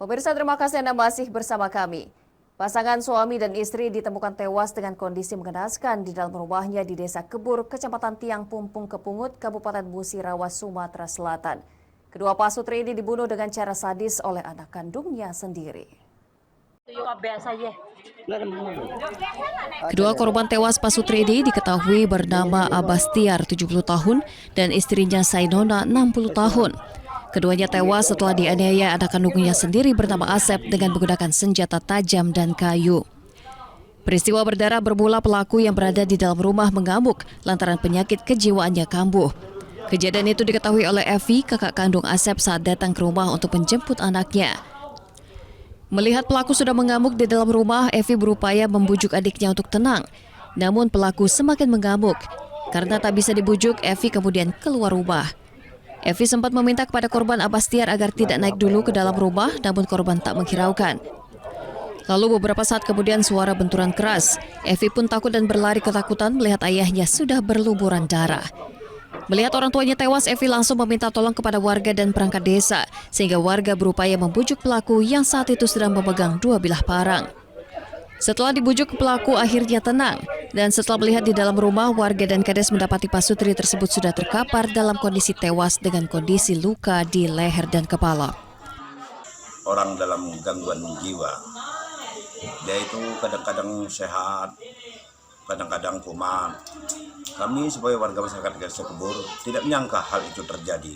Pemirsa, terima kasih Anda masih bersama kami. Pasangan suami dan istri ditemukan tewas dengan kondisi mengenaskan di dalam rumahnya di Desa Kebur, Kecamatan Tiang Pumpung Kepungut, Kabupaten Musirawas, Sumatera Selatan. Kedua pasutri ini dibunuh dengan cara sadis oleh anak kandungnya sendiri. Kedua korban tewas pasutri ini diketahui bernama Abastiar 70 tahun dan istrinya Sainona 60 tahun. Keduanya tewas setelah dianiaya anak kandungnya sendiri bernama Asep dengan menggunakan senjata tajam dan kayu. Peristiwa berdarah bermula pelaku yang berada di dalam rumah mengamuk lantaran penyakit kejiwaannya kambuh. Kejadian itu diketahui oleh Evi, kakak kandung Asep, saat datang ke rumah untuk menjemput anaknya. Melihat pelaku sudah mengamuk di dalam rumah, Evi berupaya membujuk adiknya untuk tenang. Namun pelaku semakin mengamuk. Karena tak bisa dibujuk, Evi kemudian keluar rumah. Evi sempat meminta kepada korban Abastiar agar tidak naik dulu ke dalam rumah, namun korban tak menghiraukan. Lalu beberapa saat kemudian suara benturan keras. Evi pun takut dan berlari ketakutan melihat ayahnya sudah berlumuran darah. Melihat orang tuanya tewas, Evi langsung meminta tolong kepada warga dan perangkat desa, sehingga warga berupaya membujuk pelaku yang saat itu sedang memegang dua bilah parang. Setelah dibujuk, pelaku akhirnya tenang, dan setelah melihat di dalam rumah, warga dan kades mendapati pasutri tersebut sudah terkapar dalam kondisi tewas dengan kondisi luka di leher dan kepala. Orang dalam gangguan jiwa, dia itu kadang-kadang sehat, kadang-kadang kumat. Kami sebagai warga masyarakat Desa Kebur tidak menyangka hal itu terjadi.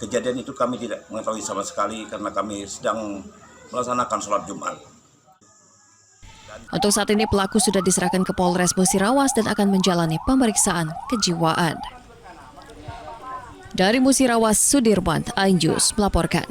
Kejadian itu kami tidak mengetahui sama sekali karena kami sedang melaksanakan sholat Jumat. Untuk saat ini pelaku sudah diserahkan ke Polres Musirawas dan akan menjalani pemeriksaan kejiwaan. Dari Musirawas, Sudirman, Ainjus melaporkan.